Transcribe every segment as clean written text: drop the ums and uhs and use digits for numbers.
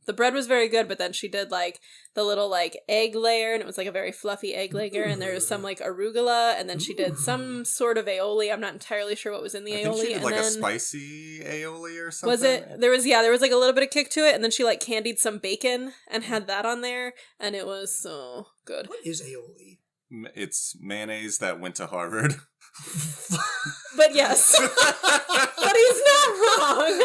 the bread was very good, but then she did like the little like egg layer, and it was like a very fluffy egg layer, and there was some like arugula, and then she did some sort of aioli. I'm not entirely sure what was in the aioli. I think she did and like then, a spicy aioli or something. was it? There was like a little bit of kick to it, and then she like candied some bacon and had that on there, and it was so good. What is aioli? It's mayonnaise that went to Harvard. But yes. But he's not wrong.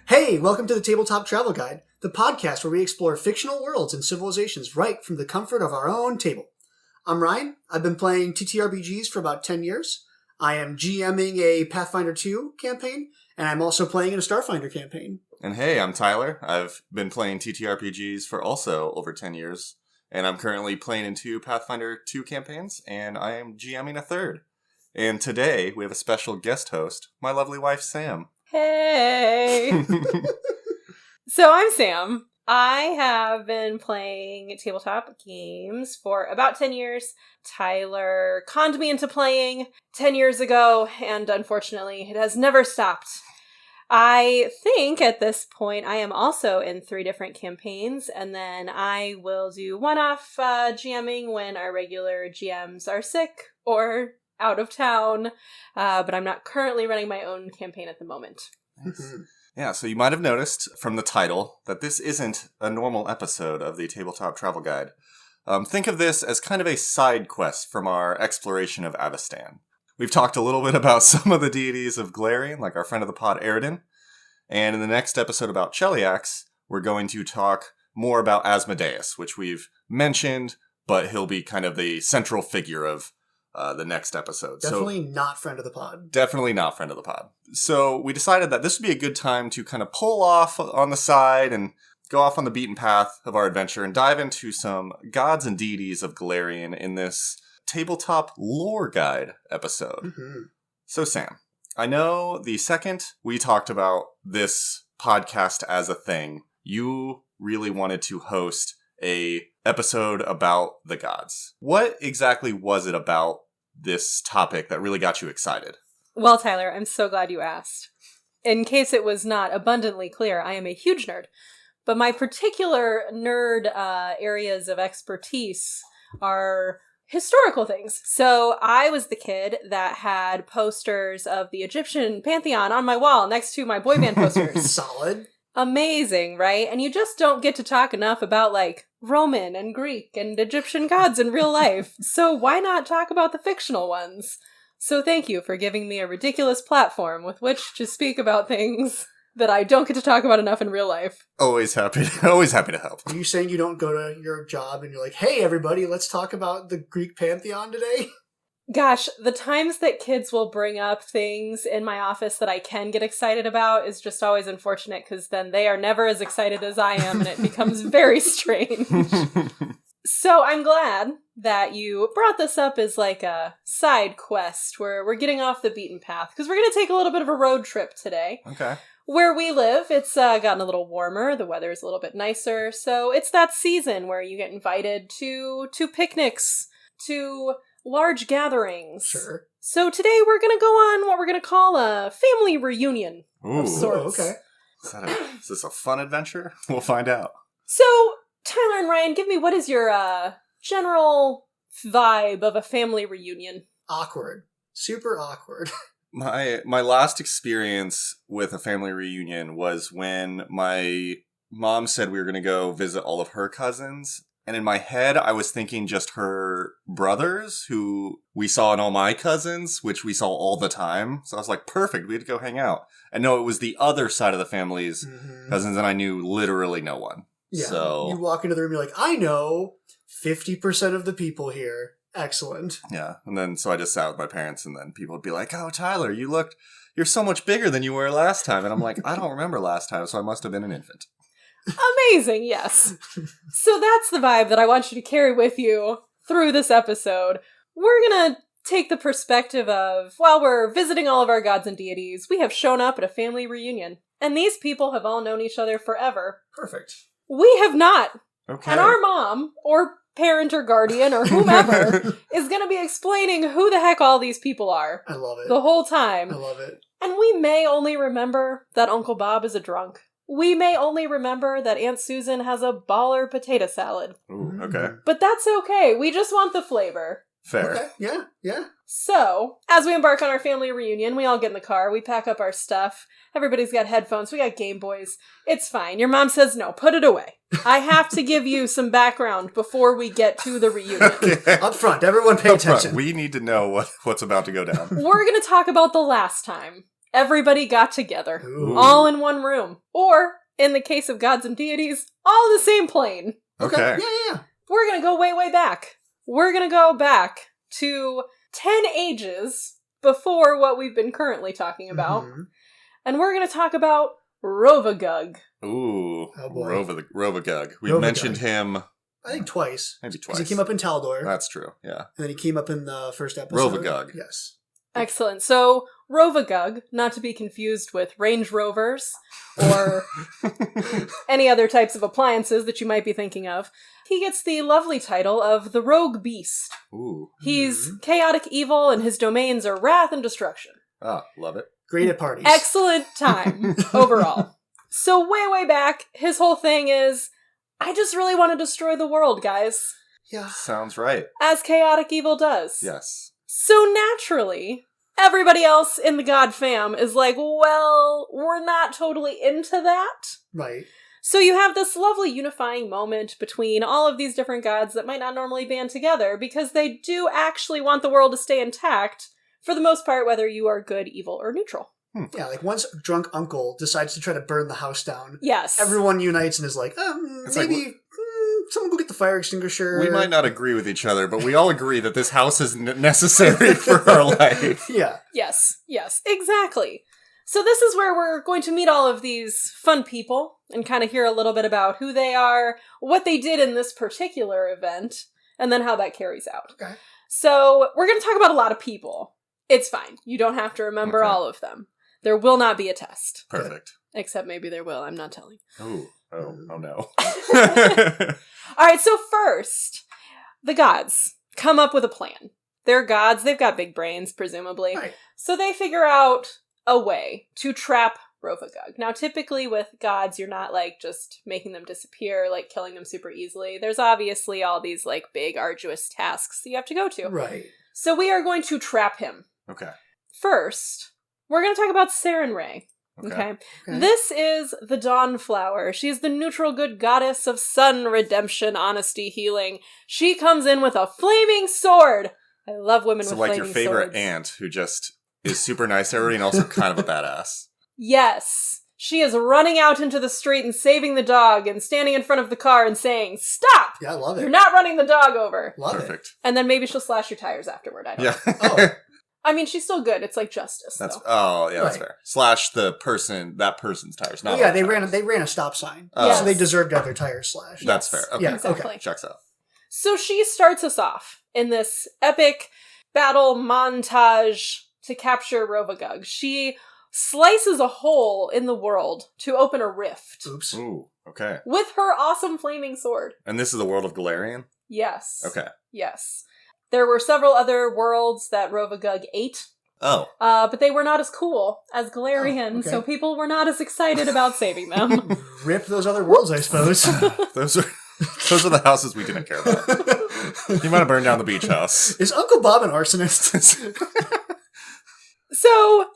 Hey, welcome to the Tabletop Travel Guide, the podcast where we explore fictional worlds and civilizations right from the comfort of our own table. I'm Ryan. I've been playing TTRPGs for about 10 years. I am GMing a Pathfinder 2 campaign, and I'm also playing in a Starfinder campaign. And hey, I'm Tyler. I've been playing TTRPGs for also over 10 years, and I'm currently playing in 2 Pathfinder 2 campaigns, and I am GMing a 3rd. And today, we have a special guest host, my lovely wife, Sam. Hey! So I'm Sam. I have been playing tabletop games for about 10 years. Tyler conned me into playing 10 years ago, and unfortunately, it has never stopped. I think at this point I am also in 3 different campaigns, and then I will do one-off GMing when our regular GMs are sick or out of town, but I'm not currently running my own campaign at the moment. Mm-hmm. Yeah, so you might have noticed from the title that this isn't a normal episode of the Tabletop Travel Guide. Think of this as kind of a side quest from our exploration of Avestan. We've talked a little bit about some of the deities of Golarion, like our friend of the pod, Eridan, and in the next episode about Cheliax, we're going to talk more about Asmodeus, which we've mentioned, but he'll be kind of the central figure of the next episode. Definitely not friend of the pod. Definitely not friend of the pod. So we decided that this would be a good time to kind of pull off on the side and go off on the beaten path of our adventure and dive into some gods and deities of Golarion in this tabletop lore guide episode. Mm-hmm. So Sam, I know the second we talked about this podcast as a thing, you really wanted to host a episode about the gods. What exactly was it about this topic that really got you excited? Well, Tyler, I'm so glad you asked. In case it was not abundantly clear, I am a huge nerd. But my particular nerd areas of expertise are historical things. So I was the kid that had posters of the Egyptian pantheon on my wall next to my boy band posters. Solid. Amazing, right? And you just don't get to talk enough about, like, Roman and Greek and Egyptian gods in real life. So why not talk about the fictional ones? So thank you for giving me a ridiculous platform with which to speak about things that I don't get to talk about enough in real life. Always happy to help. Are you saying you don't go to your job and you're like, hey, everybody, let's talk about the Greek pantheon today? Gosh, the times that kids will bring up things in my office that I can get excited about is just always unfortunate, because then they are never as excited as I am, and it becomes very strange. So I'm glad that you brought this up as like a side quest where we're getting off the beaten path, because we're going to take a little bit of a road trip today. Okay. Where we live, it's gotten a little warmer, the weather's a little bit nicer, so it's that season where you get invited to picnics, to large gatherings. Sure. So today we're going to go on what we're going to call a family reunion Ooh. of sorts. Okay. Is this a fun adventure? We'll find out. So, Tyler and Ryan, give me, what is your general vibe of a family reunion? Awkward. Super awkward. My last experience with a family reunion was when my mom said we were going to go visit all of her cousins. And in my head, I was thinking just her brothers, who we saw in all my cousins, which we saw all the time. So I was like, perfect, we had to go hang out. And no, it was the other side of the family's cousins, and I knew literally no one. Yeah. So you walk into the room, you're like, I know 50% of the people here. Excellent. yeah, and then so I just sat with my parents, and then people would be like, oh, Tyler, you're so much bigger than you were last time. And I'm like, I don't remember last time, so I must have been an infant. Amazing, yes. So that's the vibe that I want you to carry with you through this episode. we're gonna take the perspective of, while we're visiting all of our gods and deities, we have shown up at a family reunion. And these people have all known each other forever. Perfect. We have not. Okay. And our mom, or parent or guardian, or whomever, is gonna be explaining who the heck all these people are. I love it. The whole time. I love it. And we may only remember that Uncle Bob is a drunk. We may only remember that Aunt Susan has a baller potato salad. Ooh, okay. But that's okay. We just want the flavor. Fair. Okay. Yeah. Yeah. So, as we embark on our family reunion, we all get in the car, we pack up our stuff. Everybody's got headphones, we got Game Boys. It's fine. Your mom says no, put it away. I have to give you some background before we get to the reunion. Okay. Up front, everyone pay attention. We need to know what's about to go down. We're going to talk about the last time everybody got together. Ooh. All in one room. Or, in the case of gods and deities, all in the same plane. Okay. Yeah. We're going to go way, way back. We're going to go back to 10 ages before what we've been currently talking about. Mhm. And we're going to talk about Rovagug. Ooh. Oh, boy. Rovagug. We've Rovagug. mentioned him I think twice. maybe 'Cause twice. he came up in Taldor. That's true, yeah. And then he came up in the first episode. Rovagug. Yes. Excellent. So, Rovagug, not to be confused with Range Rovers or any other types of appliances that you might be thinking of, he gets the lovely title of the Rogue Beast. Ooh. He's chaotic evil, and his domains are wrath and destruction. Ah, love it. Great at parties. Excellent time overall. So way, way back, his whole thing is, I just really want to destroy the world, guys. Yeah. Sounds right. As chaotic evil does. Yes. So naturally, everybody else in the God fam is like, well, we're not totally into that. Right. So you have this lovely unifying moment between all of these different gods that might not normally band together, because they do actually want the world to stay intact, for the most part, whether you are good, evil, or neutral. Yeah, like once drunk uncle decides to try to burn the house down, Yes. everyone unites and is like, It's maybe like, someone go get the fire extinguisher. We might not agree with each other, but we all agree that this house is necessary for our life. Yeah. Yes, exactly. So this is where we're going to meet all of these fun people and kind of hear a little bit about who they are, what they did in this particular event, and then how that carries out. Okay. So we're going to talk about a lot of people. It's fine. You don't have to remember Okay. all of them. There will not be a test. Perfect. Except maybe there will. I'm not telling. Oh no. All right, so first, the gods come up with a plan. They're gods. They've got big brains, presumably. Right. So they figure out a way to trap Rovagug. Now, typically with gods, you're not, like, just making them disappear, like, killing them super easily. There's obviously all these, like, big, arduous tasks you have to go to. Right. So we are going to trap him. Okay. First, we're going to talk about Sarenrae. Okay. This is the Dawnflower. She's the neutral good goddess of sun, redemption, honesty, healing. She comes in with a flaming sword. I love women So with like flaming your favorite swords. aunt who just is super nice to everybody and also kind of a badass. Yes. She is running out into the street and saving the dog and standing in front of the car and saying, "Stop! Yeah, I love it. You're not running the dog over." Love Perfect. And then maybe she'll slash your tires afterward. I don't know. Yeah. Oh. I mean, she's still good. It's like justice. That's though. that's Right. fair. Slash that person's tires. Not Yeah, our they tires. ran a stop sign. Oh. So they deserved to have their tires slashed. That's Yes. fair. Okay. Yeah. Exactly. Checks out. So she starts us off in this epic battle montage to capture Rovagug. She slices a hole in the world to open a rift Oops. Ooh. Okay. with her awesome flaming sword. And this is the world of Golarion? Yes. Okay. Yes. There were several other worlds that Rovagug ate, Oh. but they were not as cool as Golarion, Oh, okay. so people were not as excited about saving them. Rip those other worlds, I suppose. Those are the houses we didn't care about. You might have burned down the beach house. Is Uncle Bob an arsonist? So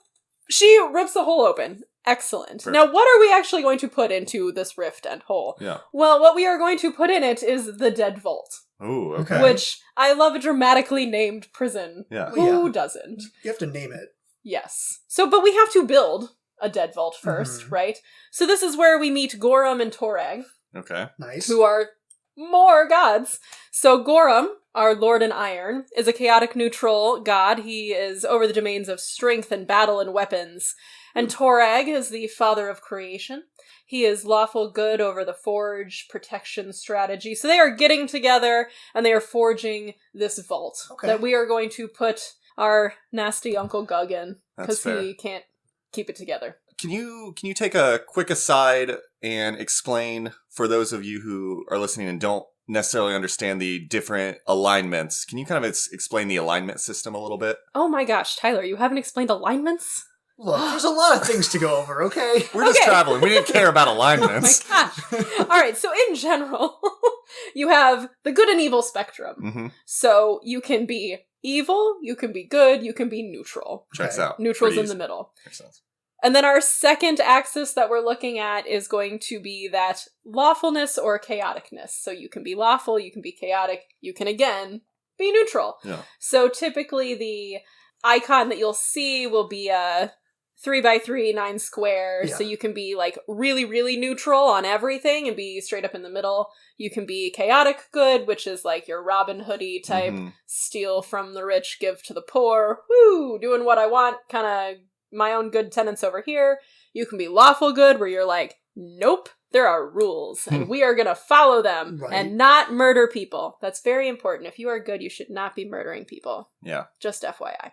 she rips the hole open. Excellent. Perfect. Now, what are we actually going to put into this rift and hole? Yeah. Well, what we are going to put in it is the Dead Vault, Ooh, okay. Okay. which I love a dramatically named prison. Yeah. Who Yeah. doesn't? You have to name it. Yes. So, but we have to build a Dead Vault first, Mhm. right? So this is where we meet Gorum and Torag, Mm-hmm. Okay. Nice. who are more gods. So Gorum our Lord in Iron, is a chaotic neutral god. He is over the domains of strength and battle and weapons. And Torag is the father of creation. He is lawful good over the forge, protection strategy. So they are getting together and they are forging this vault that we are going to put our nasty Uncle Gug in because he can't keep it together. Can you take a quick aside and explain, for those of you who are listening and don't necessarily understand the different alignments, can you kind of explain the alignment system a little bit? Oh my gosh, Tyler, you haven't explained alignments? Look, there's a lot of things to go over, okay? We're just traveling. We didn't care about alignments. Oh my gosh. All right, so in general, you have the good and evil spectrum. Mm-hmm. So you can be evil, you can be good, you can be neutral. Checks out. Neutral's in the middle. Makes sense. And then our second axis that we're looking at is going to be that lawfulness or chaoticness. So you can be lawful, you can be chaotic, you can, again, be neutral. Yeah. So typically the icon that you'll see will be a 3x3, 9 squares. Yeah. So you can be like really, really neutral on everything and be straight up in the middle. You can be chaotic good, which is like your Robin Hood-y type, steal from the rich, give to the poor, woo, doing what I want, kind of my own good tenants over here. You can be lawful good, where you're like, nope, there are rules, and we are going to follow them and not murder people. That's very important. If you are good, you should not be murdering people. Yeah. Just FYI.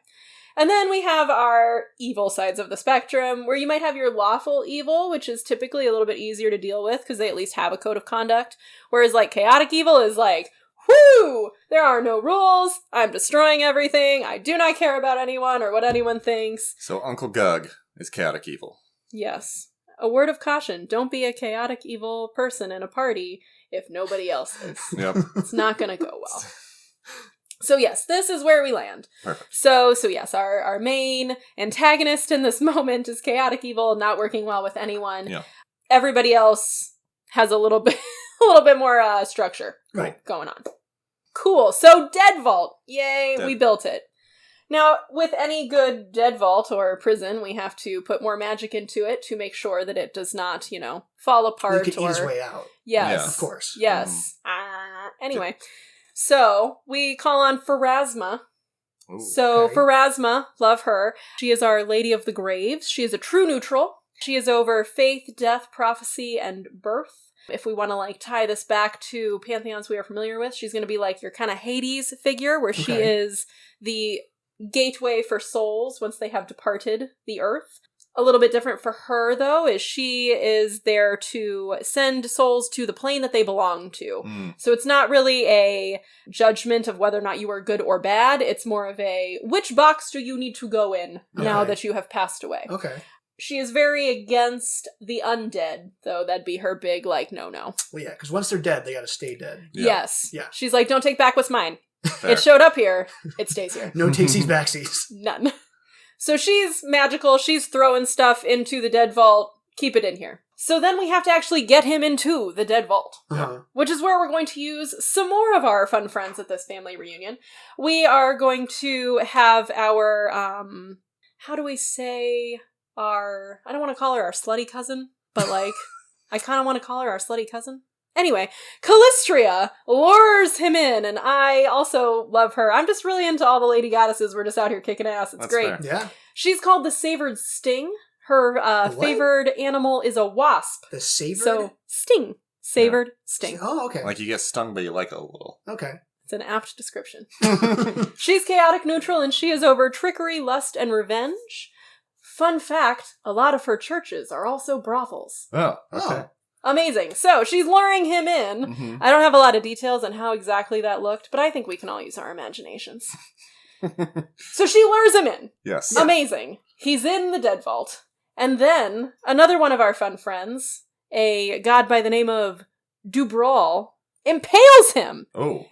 And then we have our evil sides of the spectrum, where you might have your lawful evil, which is typically a little bit easier to deal with because they at least have a code of conduct. Whereas like chaotic evil is like, whoo! There are no rules. I'm destroying everything. I do not care about anyone or what anyone thinks. So Uncle Gug is chaotic evil. Yes. A word of caution. Don't be a chaotic evil person in a party if nobody else is. Yep. It's not going to go well. So yes, this is where we land. Perfect. So yes, our main antagonist in this moment is chaotic evil, not working well with anyone. Yeah. Everybody else has a little bit more structure going on. Cool. So Dead Vault. Yay, we built it. Now, with any good Dead Vault or prison, we have to put more magic into it to make sure that it does not, fall apart. You can ease way out. Yes. Yeah. Of course. Yes. Anyway. So, we call on Pharasma. Ooh, so, Pharasma, love her. She is our Lady of the Graves. She is a true neutral. She is over faith, death, prophecy, and birth. If we want to, tie this back to pantheons we are familiar with, she's going to be like your kind of Hades figure, where she is the gateway for souls once they have departed the earth. A little bit different for her, though, is she is there to send souls to the plane that they belong to. So it's not really a judgment of whether or not you are good or bad. It's more of a, which box do you need to go in now that you have passed away? Okay. She is very against the undead, though. That'd be her big, no. Well, yeah, because once they're dead, they gotta stay dead. Yeah. Yes. Yeah. She's like, don't take back what's mine. Fair. It showed up here. It stays here. No takesies backsies. None. So she's magical, she's throwing stuff into the Dead Vault, keep it in here. So then we have to actually get him into the Dead Vault, which is where we're going to use some more of our fun friends at this family reunion. We are going to have our, how do we say I don't want to call her our slutty cousin, but I kind of want to call her our slutty cousin. Anyway, Callistria lures him in, and I also love her. I'm just really into all the lady goddesses. We're just out here kicking ass. It's great. Fair. Yeah. She's called the Savored Sting. Her favored animal is a wasp. The savored? So, sting. Savored sting. Oh, okay. Like you get stung, but you like it a little. Okay. It's an apt description. She's chaotic neutral, and she is over trickery, lust, and revenge. Fun fact, a lot of her churches are also brothels. Oh, okay. Amazing. So, she's luring him in. I don't have a lot of details on how exactly that looked, but I think we can all use our imaginations. So she lures him in. Yes. Amazing. He's in the Dead Vault. And then, another one of our fun friends, a god by the name of Dubrawl, impales him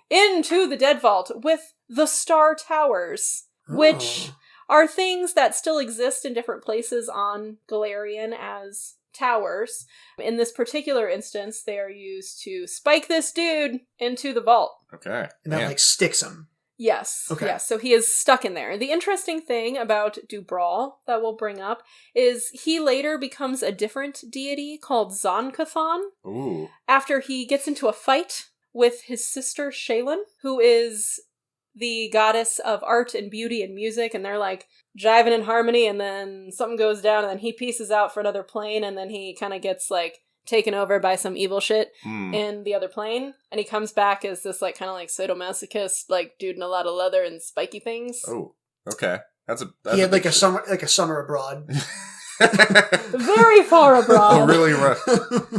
into the Dead Vault with the Star Towers, which are things that still exist in different places on Golarion as towers. In this particular instance, they are used to spike this dude into the vault. Okay. And that, sticks him. Yes. Okay. Yes. So he is stuck in there. The interesting thing about Dubrawl that we'll bring up is he later becomes a different deity called Zonkathon. Ooh. After he gets into a fight with his sister Shaylin, who is the goddess of art and beauty and music, and they're like jiving in harmony, and then something goes down, and then he pieces out for another plane, and then he kind of gets like taken over by some evil shit in the other plane, and he comes back as this like kind of like sadomasochist like dude in a lot of leather and spiky things. Oh, okay. He had like a summer abroad. Very far abroad. Oh, really?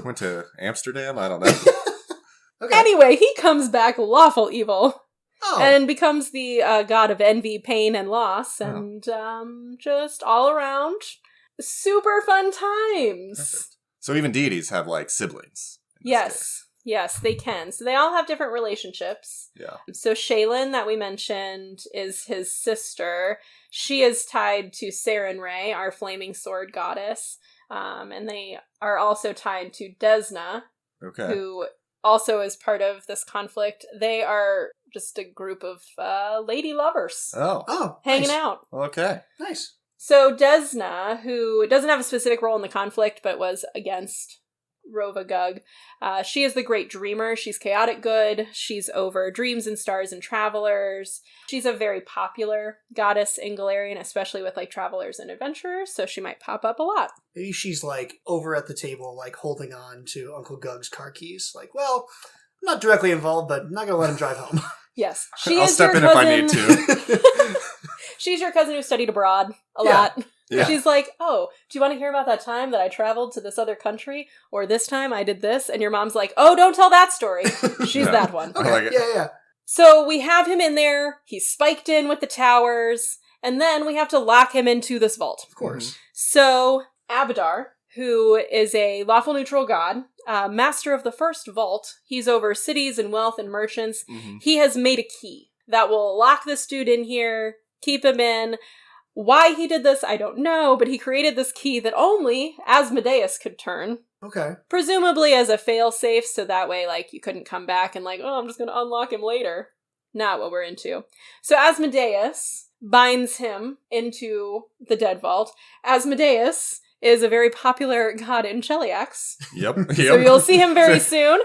Went to Amsterdam? I don't know. Okay. Anyway, he comes back lawful evil. Oh. And becomes the god of envy, pain, and loss, and just all around super fun times. Perfect. So even deities have, like, siblings. Yes, they can. So they all have different relationships. Yeah. So Shaylin, that we mentioned, is his sister. She is tied to Sarenrae, our flaming sword goddess, and they are also tied to Desna, who also is part of this conflict. They are just a group of lady lovers. Oh. Hanging Nice. out. Okay. Nice. So Desna, who doesn't have a specific role in the conflict, but was against Rovagug, she is the great dreamer. She's chaotic good. She's over dreams and stars and travelers. She's a very popular goddess in Golarion, especially with like travelers and adventurers, so she might pop up a lot. Maybe she's like over at the table, like holding on to Uncle Gug's car keys. Like, well, I'm not directly involved, but I'm not going to let him drive home. Yes. I'll step in if I need to. She's your cousin who studied abroad a lot. Yeah. She's like, oh, do you want to hear about that time that I traveled to this other country? Or this time I did this? And your mom's like, oh, don't tell that story. She's that one. Okay. I like it. Yeah. So we have him in there. He's spiked in with the towers. And then we have to lock him into this vault. Of course. So Abadar, who is a lawful neutral god, master of the first vault, he's over cities and wealth and merchants. Mm-hmm. He has made a key that will lock this dude in here, keep him in. Why he did this, I don't know, but he created this key that only Asmodeus could turn. Okay. Presumably as a failsafe, so that way, like, you couldn't come back and like, oh, I'm just going to unlock him later. Not what we're into. So Asmodeus binds him into the dead vault. Asmodeus is a very popular god in Cheliax. Yep. So you'll see him very soon.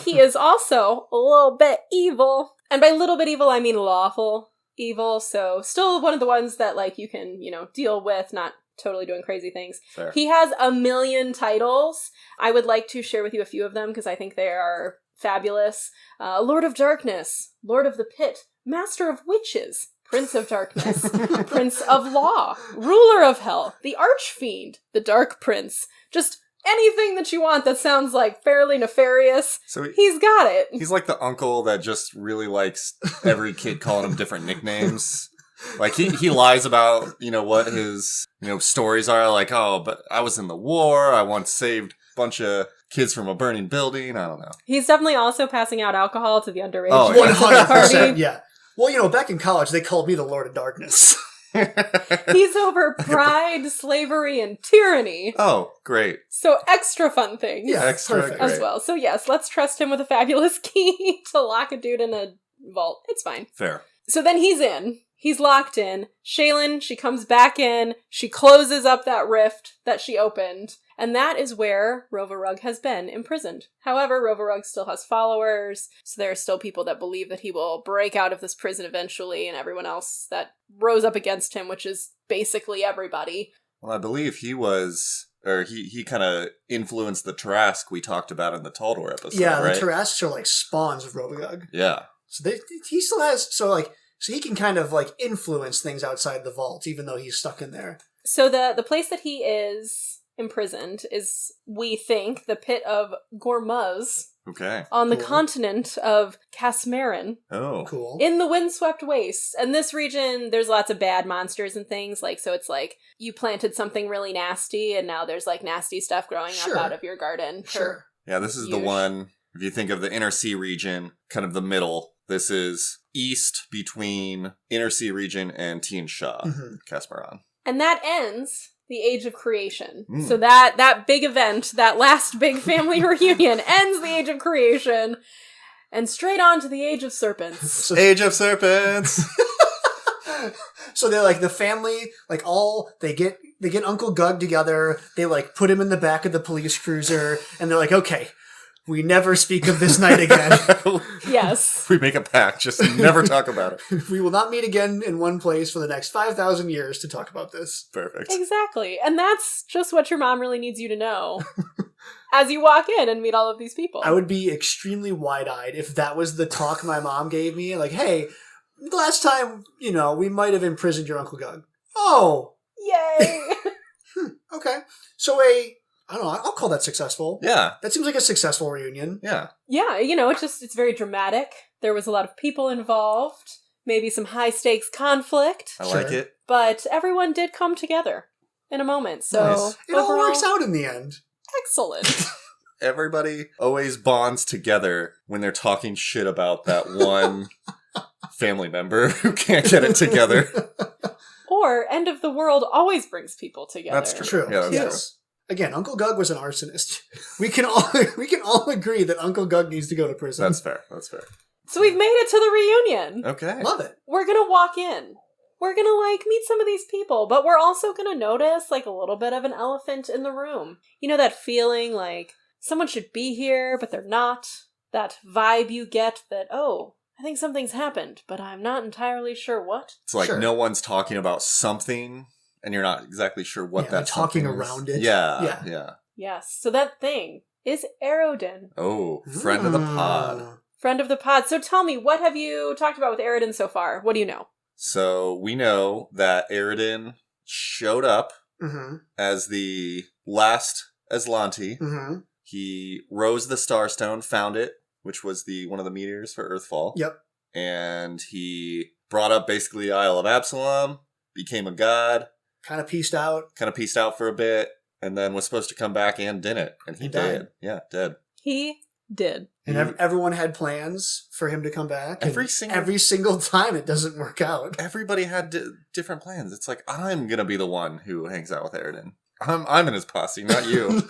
He is also a little bit evil. And by little bit evil, I mean lawful evil. So still one of the ones that, like, you can, deal with, not totally doing crazy things. Fair. He has a million titles. I would like to share with you a few of them because I think they are fabulous. Lord of Darkness, Lord of the Pit, Master of Witches, Prince of Darkness, Prince of Law, Ruler of Hell, the Archfiend, the Dark Prince. Just anything that you want that sounds like fairly nefarious, So he's got it. he's like the uncle that just really likes every kid calling him different nicknames. Like, he lies about, what his, stories are. Like, oh, but I was in the war. I once saved a bunch of kids from a burning building. I don't know. He's definitely also passing out alcohol to the underage. Oh, yeah. 100%. Yeah. Well, back in college, they called me the Lord of Darkness. He's over pride, slavery, and tyranny. Oh, great. So extra fun things. Yeah, Extra perfect. As great. well. So yes, let's trust him with a fabulous key to lock a dude in a vault. It's fine. Fair. So then he's in. He's locked in. Shaylin, she comes back in. She closes up that rift that she opened. And that is where Rovarug has been imprisoned. However, Rovarug still has followers, so there are still people that believe that he will break out of this prison eventually, and everyone else that rose up against him, which is basically everybody. Well, I believe he kind of influenced the Tarask we talked about in the Taldor episode, Yeah, right? the Tarasques are like spawns of Rovagug. Yeah. So he still has, so he can kind of like influence things outside the vault, even though he's stuck in there. So the place that he is imprisoned is, we think, the pit of Gormuz Okay. on the Cool. continent of Casmarin Oh. Cool. in the windswept wastes. And this region, there's lots of bad monsters and things, so it's like you planted something really nasty and now there's like nasty stuff growing Sure. up out of your garden. Sure. Yeah, this is the Huge. one, if you think of the Inner Sea region, kind of the middle, this is east between Inner Sea region and Tien Sha, Mhm. Casmaran. And that ends the Age of Creation. Mm. So that big event, that last big family reunion, ends the Age of Creation, and straight on to the Age of Serpents. So, Age of Serpents! so they're like the family, like they get Uncle Gug together. They like put him in the back of the police cruiser, and they're like, okay, We never speak of this night again. Yes. We make a pact, just never talk about it. We will not meet again in one place for the next 5,000 years to talk about this. Perfect. Exactly. And that's just what your mom really needs you to know as you walk in and meet all of these people. I would be extremely wide-eyed if that was the talk my mom gave me. Like, hey, last time, we might have imprisoned your Uncle Gug. Oh. Yay! Okay. So I don't know, I'll call that successful. Yeah. That seems like a successful reunion. Yeah. Yeah, it's very dramatic. There was a lot of people involved. Maybe some high-stakes conflict. I like it. But everyone did come together in a moment. So Nice. It all works out in the end. Excellent. Everybody always bonds together when they're talking shit about that one family member who can't get it together. Or end of the world always brings people together. That's true. Yeah, that's yes. Again, Uncle Gug was an arsonist. We can all agree that Uncle Gug needs to go to prison. That's fair. So we've made it to the reunion. Okay. Love it. We're going to walk in. We're going to meet some of these people, but we're also going to notice a little bit of an elephant in the room. You know that feeling like someone should be here, but they're not? That vibe you get that, I think something's happened, but I'm not entirely sure what. It's like Sure. no one's talking about something, and you're not exactly sure what that talking something is. around it. Yeah. Yes, so that thing is Aerodin. Oh, friend of the pod. Friend of the pod. So tell me, what have you talked about with Aerodin so far? What do you know? So we know that Aerodin showed up as the last Aslanti. Mm-hmm. He rose the Starstone, found it, which was one of the meteors for Earthfall. Yep. And he brought up basically the Isle of Absalom, became a god. Kind of pieced out. For a bit, and then was supposed to come back and didn't. And he died. did. Yeah, dead. He did. And everyone had plans for him to come back. Every single time it doesn't work out. Everybody had different plans. It's like, I'm going to be the one who hangs out with Aerodin. I'm in his posse, not you.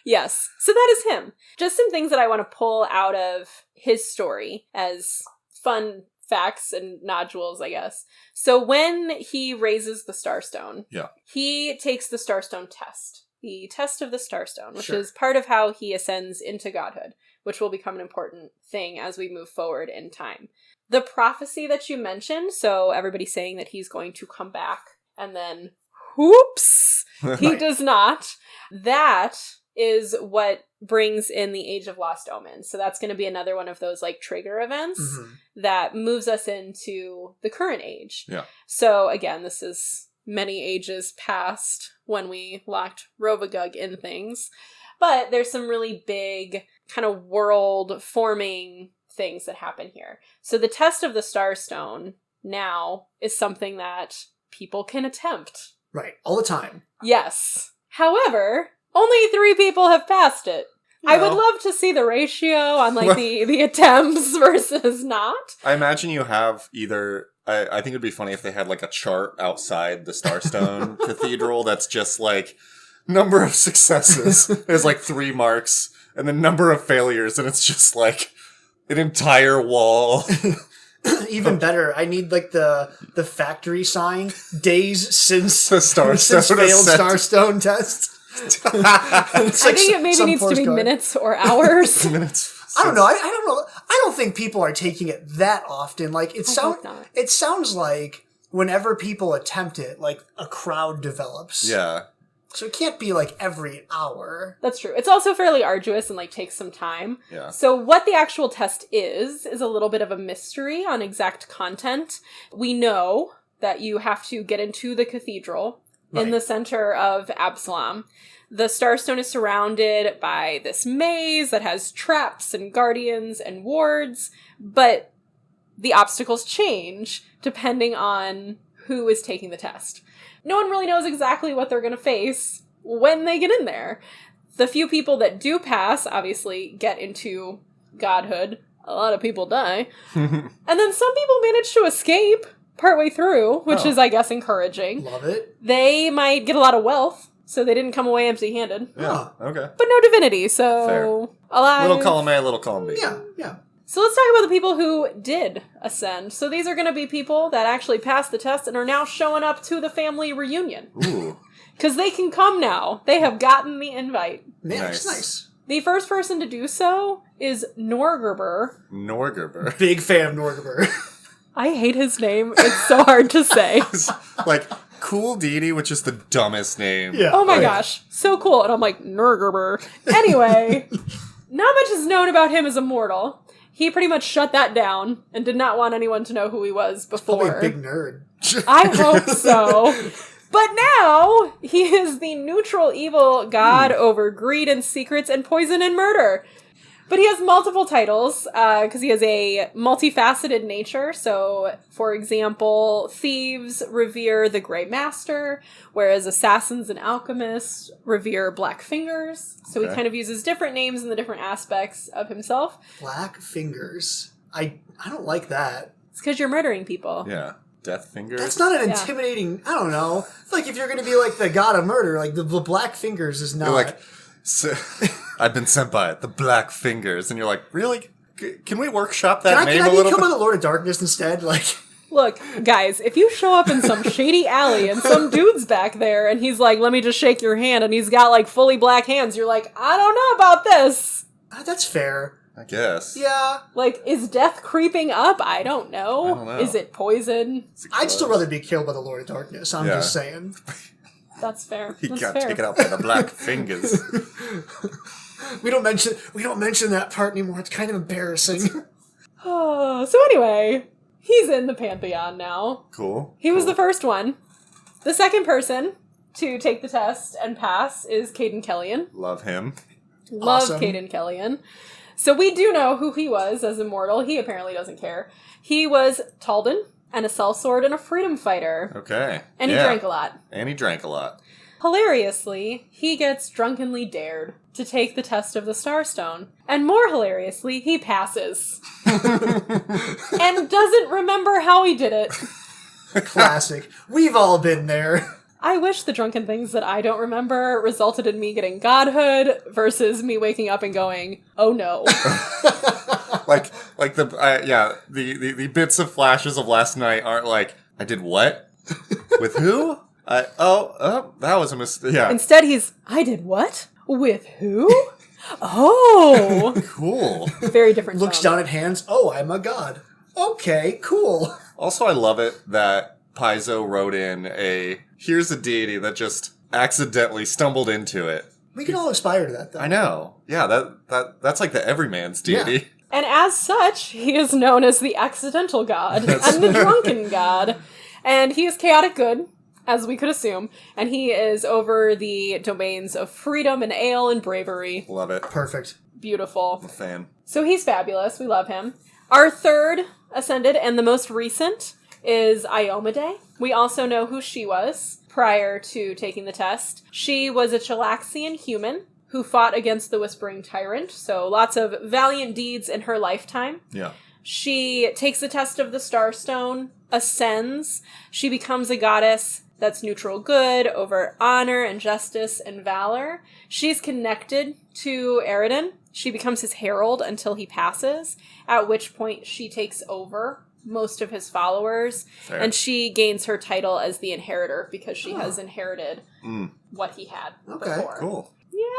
Yes. So that is him. Just some things that I want to pull out of his story as fun facts and nodules, I guess. So when he raises the Starstone, he takes the Starstone test. The test of the Starstone, which is part of how he ascends into godhood, which will become an important thing as we move forward in time. The prophecy that you mentioned, so everybody saying that he's going to come back, and then, whoops, he does not. That is what brings in the Age of Lost Omens. So that's going to be another one of those trigger events that moves us into the current age. Yeah. So again, this is many ages past when we locked Rovagug in things. But there's some really big kind of world forming things that happen here. So the test of the Starstone now is something that people can attempt. Right. All the time. Yes. However, only 3 people have passed it. No. I would love to see the ratio on the attempts versus not. I imagine you have either... I think it'd be funny if they had a chart outside the Starstone Cathedral that's just number of successes. There's 3 marks, and then number of failures, and it's just an entire wall. Even better, I need the factory sign, days since the Starstone since failed Starstone test. I think it maybe needs to be minutes or hours. I don't know. I don't know. I don't think people are taking it that often. It sounds like whenever people attempt it, a crowd develops. Yeah. So it can't be every hour. That's true. It's also fairly arduous and takes some time. Yeah. So what the actual test is a little bit of a mystery on exact content. We know that you have to get into the cathedral in the center of Absalom. The Starstone is surrounded by this maze that has traps and guardians and wards, but the obstacles change depending on who is taking the test. No one really knows exactly what they're going to face when they get in there. The few people that do pass, obviously, get into godhood. A lot of people die. And then some people manage to escape partway through, which is, I guess, encouraging. Love it. They might get a lot of wealth, so they didn't come away empty-handed. Yeah, okay. But no divinity, so... Fair. Alive. Little column A, little column B. Yeah. So let's talk about the people who did ascend. So these are going to be people that actually passed the test and are now showing up to the family reunion. Ooh. Because they can come now. They have gotten the invite. Nice. The first person to do so is Norgerber. Norgerber. Big fan of Norgerber. I hate his name. It's so hard to say. Like, cool deity, which is the dumbest name. Yeah. Oh my gosh. So cool. And I'm like, Norgerber. Anyway, not much is known about him as a mortal. He pretty much shut that down and did not want anyone to know who he was before. Probably a big nerd. I hope so. But now, he is the neutral evil god over greed and secrets and poison and murder. But he has multiple titles, because he has a multifaceted nature. So, for example, thieves revere the Grey Master, whereas assassins and alchemists revere Black Fingers. So he kind of uses different names in the different aspects of himself. Black Fingers. I don't like that. It's because you're murdering people. Yeah. Death Fingers. That's not an intimidating... I don't know. It's like if you're going to be like the god of murder, like the Black Fingers is not... You're like, I've been sent by it, the Black Fingers. And you're like, really? Can we workshop that name a little bit? Can I become the Lord of Darkness instead? Like... Look, guys, if you show up in some shady alley and some dude's back there and he's like, let me just shake your hand, and he's got like fully black hands, you're like, I don't know about this. That's fair. I guess. Yeah. Like, is death creeping up? I don't know. I don't know. Is it poison? I'd still rather be killed by the Lord of Darkness. I'm just saying. That's fair. He That's got fair. taken out by the Black Fingers. We don't mention that part anymore. It's kind of embarrassing. Oh, so anyway, he's in the Pantheon now. Cool. He was the first one. The second person to take the test and pass is Caden Kellyan. Love him. Love Awesome. Caden Kellyan. So we do know who he was as immortal. He apparently doesn't care. He was Taldan, and a sellsword and a freedom fighter. Okay. And he drank a lot. And he drank a lot. Hilariously, he gets drunkenly dared to take the test of the Starstone. And more hilariously, he passes. And doesn't remember how he did it. Classic. We've all been there. I wish the drunken things that I don't remember resulted in me getting godhood versus me waking up and going, oh no. like the bits of flashes of last night aren't like, I did what? With who? That was a mistake. Yeah. Instead, I did what? With who? Oh. Cool. Very different Looks tone. down at hands. Oh, I'm a god. Okay, cool. Also, I love it that Paizo wrote in here's a deity that just accidentally stumbled into it. We can all aspire to that, though. I know. Yeah, that's like the everyman's deity. Yeah. And as such, he is known as the accidental god and the drunken god. And he is chaotic good, as we could assume. And he is over the domains of freedom and ale and bravery. Love it. Perfect. Beautiful. I'm a fan. So he's fabulous. We love him. Our third ascended and the most recent is Iomade. We also know who she was prior to taking the test. She was a Chilaxian human who fought against the Whispering Tyrant, so lots of valiant deeds in her lifetime. Yeah. She takes the test of the Starstone, ascends. She becomes a goddess that's neutral good over honor and justice and valor. She's connected to Eridan. She becomes his herald until he passes, at which point she takes over most of his followers. Fair. And she gains her title as the inheritor because she has inherited what he had before. Cool.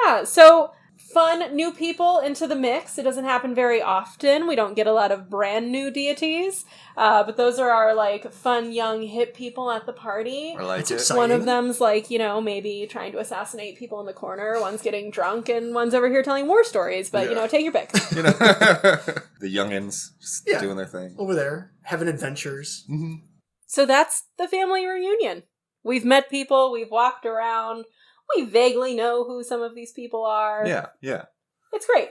Yeah, so fun new people into the mix. It doesn't happen very often. We don't get a lot of brand new deities, but those are our like fun young hip people at the party. I like it. exciting. One of them's like, maybe trying to assassinate people in the corner. One's getting drunk, and one's over here telling war stories. But take your pick. The youngins just doing their thing. Over there, having adventures. Mm-hmm. So that's the family reunion. We've met people. We've walked around. We vaguely know who some of these people are. Yeah. It's great.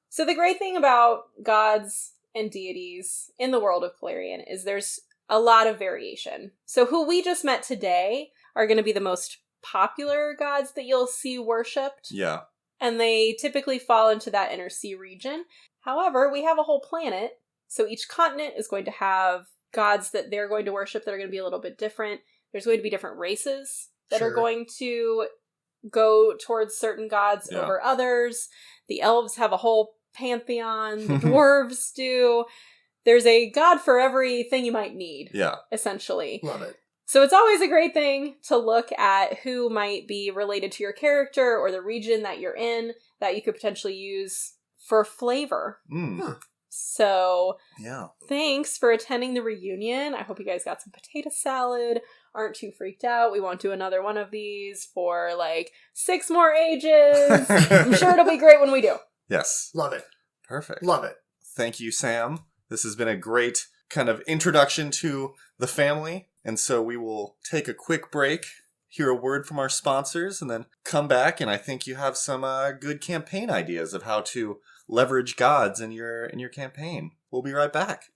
So the great thing about gods and deities in the world of Golarion is there's a lot of variation. So who we just met today are going to be the most popular gods that you'll see worshipped. Yeah. And they typically fall into that inner sea region. However, we have a whole planet. So each continent is going to have gods that they're going to worship that are going to be a little bit different. There's going to be different races that are going to go towards certain gods over others. The elves have a whole pantheon. The dwarves do. There's a god for everything you might need. Yeah. Essentially. Love it. So it's always a great thing to look at who might be related to your character or the region that you're in that you could potentially use for flavor. Huh. So, yeah. Thanks for attending the reunion. I hope you guys got some potato salad, aren't too freaked out. We won't do another one of these for 6 more ages. I'm sure it'll be great when we do. Yes. Love it. Perfect. Love it. Thank you, Sam. This has been a great kind of introduction to the family. And so we will take a quick break, hear a word from our sponsors, and then come back. And I think you have some good campaign ideas of how to leverage gods in your campaign. We'll be right back.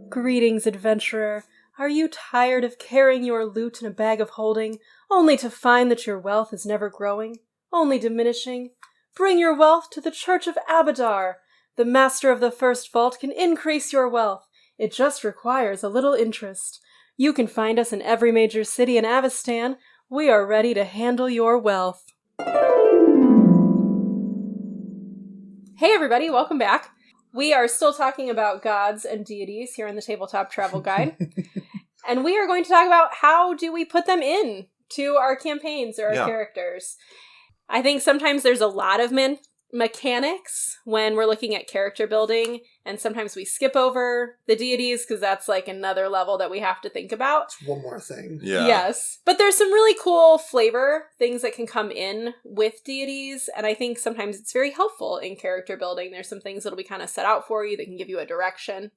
Greetings, adventurer. Are you tired of carrying your loot in a bag of holding, only to find that your wealth is never growing, only diminishing? Bring your wealth to the Church of Abadar. The master of the first vault can increase your wealth. It just requires a little interest. You can find us in every major city in Avestan. We are ready to handle your wealth. Hey everybody, welcome back. We are still talking about gods and deities here in the Tabletop Travel Guide. And we are going to talk about how do we put them in to our campaigns or our characters. I think sometimes there's a lot of mechanics when we're looking at character building, and sometimes we skip over the deities because that's another level that we have to think about. It's one more thing. Yeah. Yes. But there's some really cool flavor things that can come in with deities, and I think sometimes it's very helpful in character building. There's some things that'll be kind of set out for you that can give you a direction.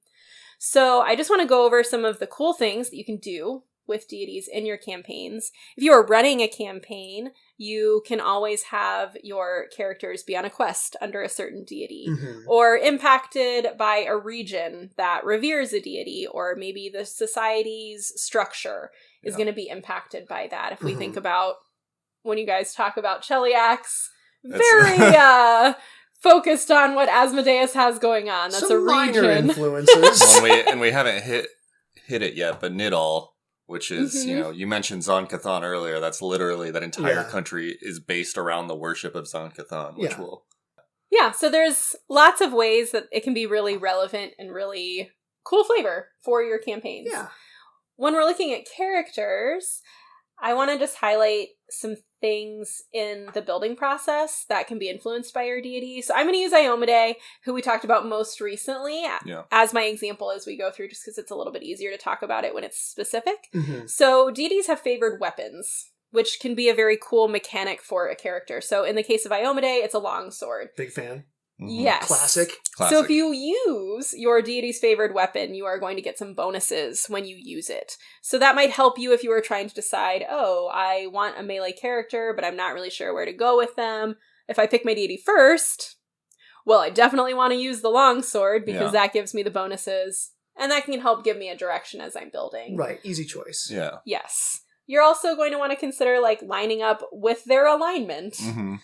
So I just want to go over some of the cool things that you can do with deities in your campaigns. If you are running a campaign, you can always have your characters be on a quest under a certain deity, or impacted by a region that reveres a deity, or maybe the society's structure is going to be impacted by that. If we think about when you guys talk about Cheliax, very focused on what Asmodeus has going on. That's some a minor region. influences. Well, we haven't hit it yet, but Nidal, which is, you mentioned Zon-Cathon earlier. That's literally, that entire country is based around the worship of Zon-Cathon, which will... Yeah, so there's lots of ways that it can be really relevant and really cool flavor for your campaigns. Yeah. When we're looking at characters, I want to just highlight some things in the building process that can be influenced by your deity. So I'm going to use Iomade, who we talked about most recently, as my example as we go through, just because it's a little bit easier to talk about it when it's specific. So deities have favored weapons, which can be a very cool mechanic for a character. So in the case of Iomade, it's a longsword. Big fan. Yes. Classic. So if you use your deity's favored weapon, you are going to get some bonuses when you use it. So that might help you if you were trying to decide, oh, I want a melee character, but I'm not really sure where to go with them. If I pick my deity first, well, I definitely want to use the longsword because that gives me the bonuses. And that can help give me a direction as I'm building. Right. Easy choice. Yeah. Yes. You're also going to want to consider lining up with their alignment.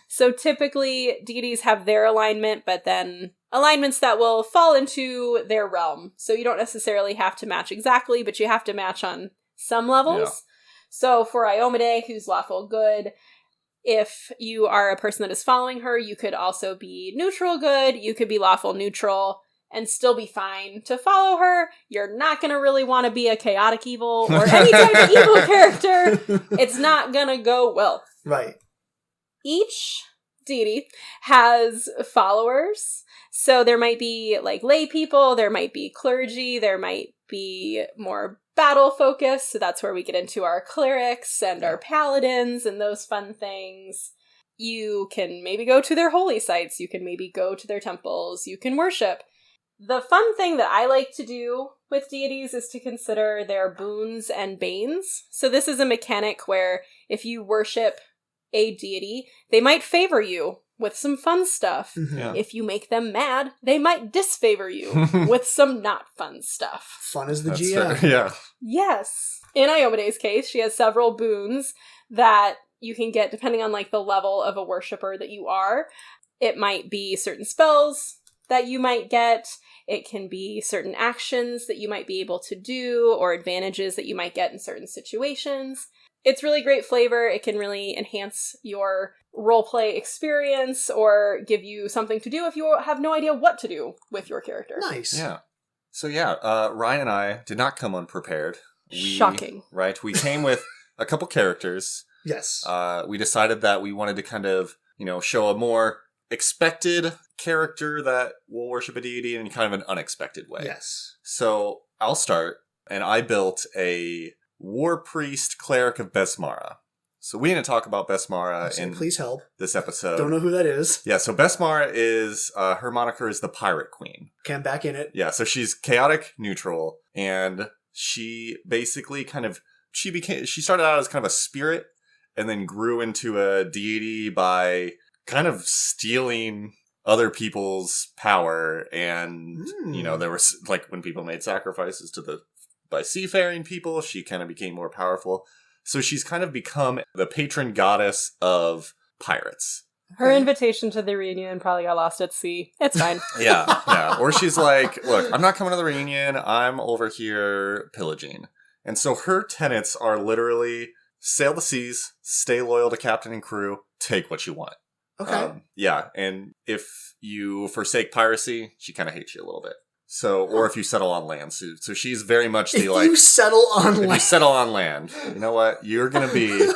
So typically deities have their alignment, but then alignments that will fall into their realm. So you don't necessarily have to match exactly, but you have to match on some levels. Yeah. So for Iomade, who's lawful good, if you are a person that is following her, you could also be neutral good. You could be lawful neutral and still be fine to follow her. You're not going to really want to be a chaotic evil or any type of evil character. It's not going to go well. Right. Each deity has followers. So there might be lay people, there might be clergy, there might be more battle focused. So that's where we get into our clerics and our paladins and those fun things. You can maybe go to their holy sites. You can maybe go to their temples. You can worship. The fun thing that I like to do with deities is to consider their boons and banes. So this is a mechanic where if you worship a deity, they might favor you with some fun stuff. If you make them mad, they might disfavor you with some not fun stuff. Fun as the GM. Fair. Yeah. Yes. In Iomade's case, she has several boons that you can get depending on the level of a worshiper that you are. It might be certain spells that you might get. It can be certain actions that you might be able to do or advantages that you might get in certain situations. It's really great flavor. It can really enhance your roleplay experience or give you something to do if you have no idea what to do with your character. Nice. Yeah. So yeah, Ryan and I did not come unprepared. Shocking. Right? We came with a couple characters. Yes. We decided that we wanted to kind of, show a more expected character that will worship a deity in kind of an unexpected way. Yes. So I'll start, and I built a war priest cleric of Besmara. So we didn't talk about Besmara in please help. This episode. Don't know who that is. Yeah, so Besmara is, her moniker is the Pirate Queen. Okay, I'm back in it. Yeah, so she's chaotic neutral, and she basically she started out as kind of a spirit, and then grew into a deity by kind of stealing other people's power, and, there was, like, when people made sacrifices by seafaring people, she kind of became more powerful. So she's kind of become the patron goddess of pirates. Her invitation to the reunion probably got lost at sea. It's fine. Yeah. Or she's like, look, I'm not coming to the reunion. I'm over here pillaging. And so her tenets are literally sail the seas, stay loyal to captain and crew, take what you want. Okay. Yeah. And if you forsake piracy, she kind of hates you a little bit. So, or if you settle on land. So she's very much the if you settle on land. If you settle on land, you know what? You're going to be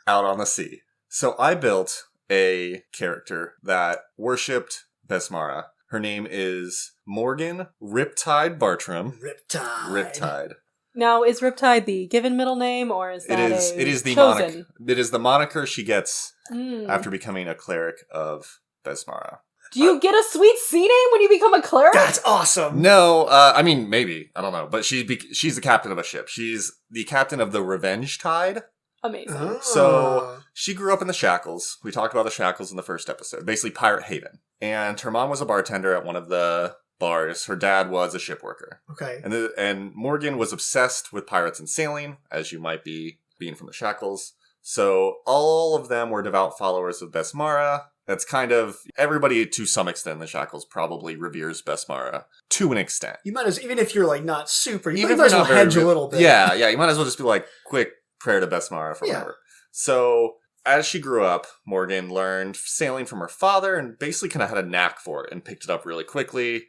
out on the sea. So I built a character that worshipped Besmara. Her name is Morgan Riptide Bartram. Riptide. Now, is Riptide the given middle name, or is that it is the chosen? It is the moniker she gets after becoming a cleric of Besmara. Do you get a sweet sea name when you become a cleric? That's awesome. No, I mean, maybe. I don't know. But she's the captain of a ship. She's the captain of the Revenge Tide. Amazing. Oh. So she grew up in the Shackles. We talked about the Shackles in the first episode. Basically, Pirate Haven. And her mom was a bartender at one of the bars. Her dad was a ship worker. Okay. And Morgan was obsessed with pirates and sailing, as you might be being from the Shackles. So all of them were devout followers of Besmara. That's kind of, everybody to some extent in the Shackles probably reveres Besmara to an extent. You might as, even if you're like not super, you Even might as well hedge a little bit. Yeah, you might as well just be like, quick prayer to Besmara for whatever. So as she grew up, Morgan learned sailing from her father and basically kind of had a knack for it and picked it up really quickly.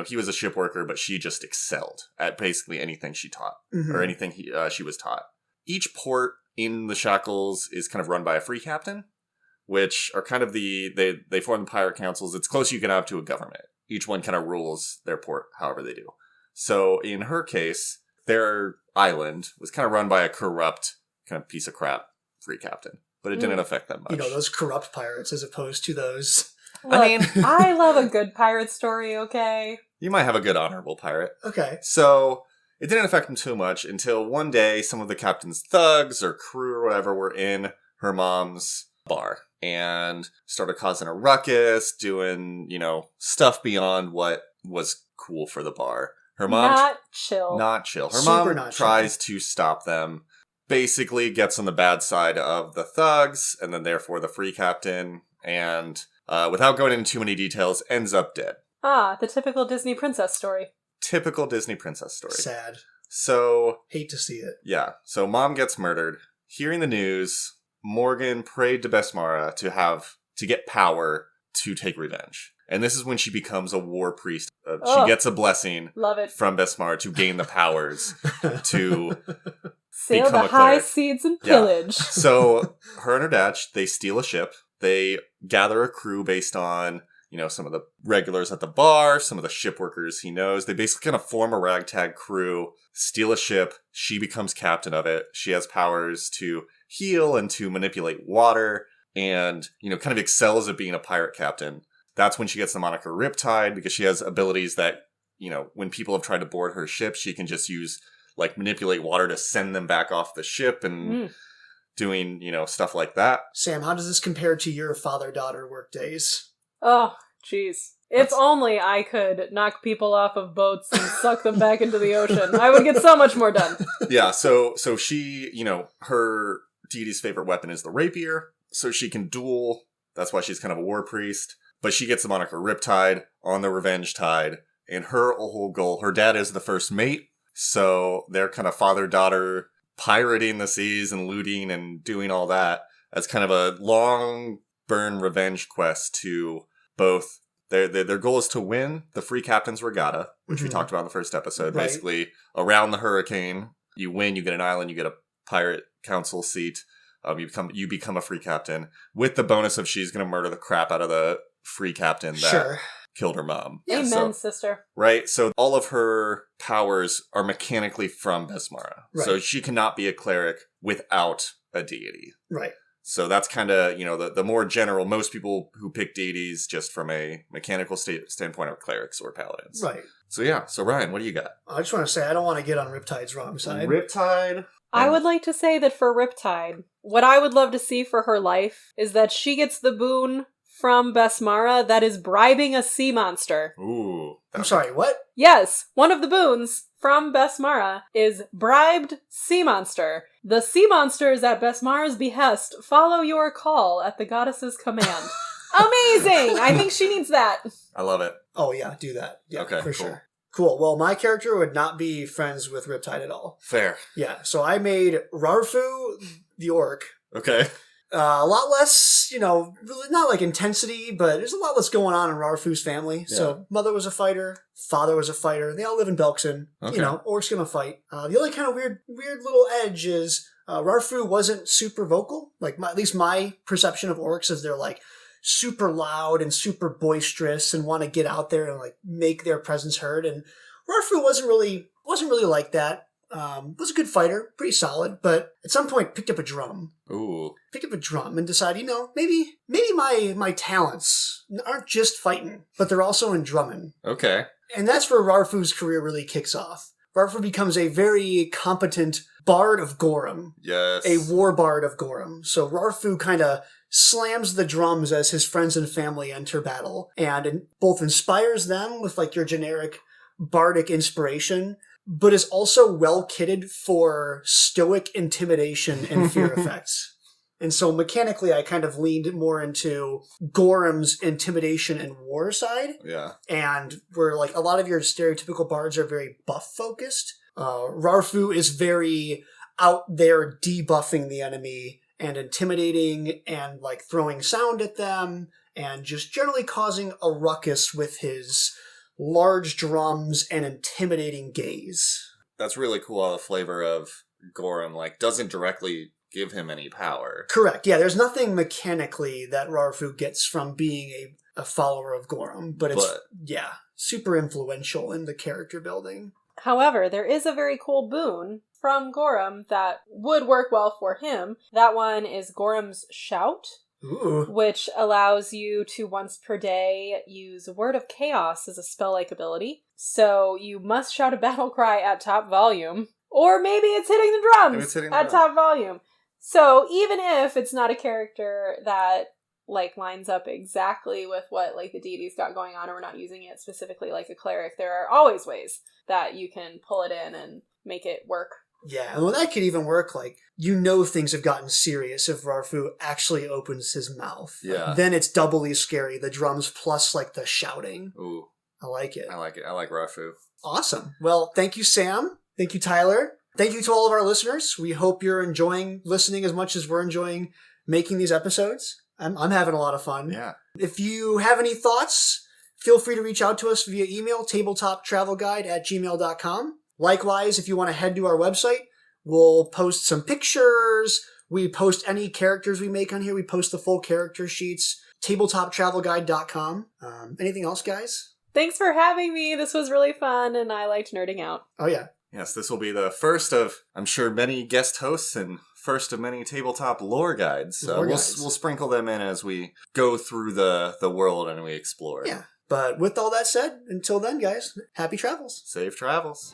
He was a ship worker, but she just excelled at basically anything she taught or anything she was taught. Each port in the Shackles is kind of run by a free captain, which are kind of they form the pirate councils. It's close you can have to a government. Each one kind of rules their port however they do. So in her case, their island was kind of run by a corrupt kind of piece of crap free captain. But it didn't affect them much. Those corrupt pirates as opposed to those... Look, I love a good pirate story, okay? You might have a good honorable pirate. Okay. So it didn't affect them too much until one day some of the captain's thugs or crew or whatever were in her mom's bar and started causing a ruckus, doing, stuff beyond what was cool for the bar. Her mom... Not chill. Her mom tries to stop them, basically gets on the bad side of the thugs, and then therefore the free captain, and without going into too many details, ends up dead. Ah, the typical Disney princess story. Sad. So... Hate to see it. Yeah. So mom gets murdered. Hearing the news... Morgan prayed to Besmara to get power to take revenge. And this is when she becomes a war priest. She gets a blessing from Besmara to gain the powers to sail become the a high cleric. seas and pillage. Yeah. So her and her dad, they steal a ship. They gather a crew based on, some of the regulars at the bar, some of the ship workers he knows. They basically kind of form a ragtag crew, steal a ship. She becomes captain of it. She has powers to heal and to manipulate water and, kind of excels at being a pirate captain. That's when she gets the moniker Riptide, because she has abilities that, when people have tried to board her ship, she can just use, manipulate water to send them back off the ship and doing, stuff like that. Sam, how does this compare to your father-daughter work days? Oh, jeez. If only I could knock people off of boats and suck them back into the ocean. I would get so much more done. Yeah, so she, her deity's favorite weapon is the rapier, so she can duel. That's why she's kind of a war priest. But she gets the moniker Riptide on the Revenge Tide, and her whole goal, her dad is the first mate, so they're kind of father-daughter pirating the seas and looting and doing all that as kind of a long burn revenge quest to both Their goal is to win the Free Captain's Regatta, which we talked about in the first episode. Right. Basically, around the hurricane, you win, you get an island, you get a pirate council seat. You become a free captain with the bonus of she's going to murder the crap out of the free captain that killed her mom. Amen, sister. Right? So all of her powers are mechanically from Besmara. Right. So she cannot be a cleric without a deity. Right. So that's kind of, the more general, most people who pick deities just from a mechanical standpoint are clerics or paladins. Right. So Ryan, what do you got? I just want to say, I don't want to get on Riptide's wrong side. Riptide? I would like to say that for Riptide, what I would love to see for her life is that she gets the boon from Besmara that is bribing a sea monster. Ooh. I'm sorry, what? Yes, one of the boons from Besmara is bribed sea monster. The sea monsters at Besmara's behest follow your call at the goddess's command. Amazing! I think she needs that. I love it. Oh yeah, do that. Yeah, okay, for cool. Sure. Cool. Well, my character would not be friends with Riptide at all. Fair. Yeah, so I made Rarfu the orc. Okay. A lot less, not like intensity, but there's a lot less going on in Rarfu's family. Yeah. So mother was a fighter, father was a fighter. They all live in Belkson. Okay. Orcs gonna fight. The only kind of weird little edge is Rarfu wasn't super vocal. Like at least my perception of orcs is they're like super loud and super boisterous and want to get out there and like make their presence heard. And Rarfu wasn't really like that. Was a good fighter, pretty solid, but at some point picked up a drum. Ooh. Picked up a drum and decided, maybe my talents aren't just fighting, but they're also in drumming. Okay. And that's where Rarfu's career really kicks off. Rarfu becomes a very competent bard of Gorum. Yes. A war bard of Gorum. So Rarfu kind of slams the drums as his friends and family enter battle, and both inspires them with like your generic bardic inspiration, but is also well kitted for stoic intimidation and fear effects. And so mechanically, I kind of leaned more into Gorum's intimidation and war side. Yeah. And where like a lot of your stereotypical bards are very buff focused, Rarfu is very out there debuffing the enemy and intimidating and like throwing sound at them and just generally causing a ruckus with his large drums and intimidating gaze. That's really cool how the flavor of Gorum like doesn't directly give him any power. Correct. Yeah, there's nothing mechanically that Rarfu gets from being a follower of Gorum, but it's super influential in the character building. However, there is a very cool boon from Gorum that would work well for him. That one is Gorum's Shout. Ooh. Which allows you to once per day use Word of Chaos as a spell-like ability. So you must shout a battle cry at top volume. Or maybe it's hitting the drums at top volume. So even if it's not a character that like lines up exactly with what like the deity's got going on, or we're not using it specifically like a cleric, there are always ways that you can pull it in and make it work. Yeah, well, that could even work, like, things have gotten serious if Rarfu actually opens his mouth. Yeah. Then it's doubly scary, the drums plus, like, the shouting. Ooh. I like it. I like Rarfu. Awesome. Well, thank you, Sam. Thank you, Tyler. Thank you to all of our listeners. We hope you're enjoying listening as much as we're enjoying making these episodes. I'm having a lot of fun. Yeah. If you have any thoughts, feel free to reach out to us via email, tabletoptravelguide@gmail.com. Likewise, if you want to head to our website, we'll post some pictures. We post any characters we make on here. We post the full character sheets, tabletoptravelguide.com. Anything else, guys? Thanks for having me. This was really fun, and I liked nerding out. Oh, yeah. Yes, this will be the first of, I'm sure, many guest hosts and first of many tabletop lore guides. We'll sprinkle them in as we go through the world and we explore. Yeah. But with all that said, until then, guys, happy travels. Safe travels.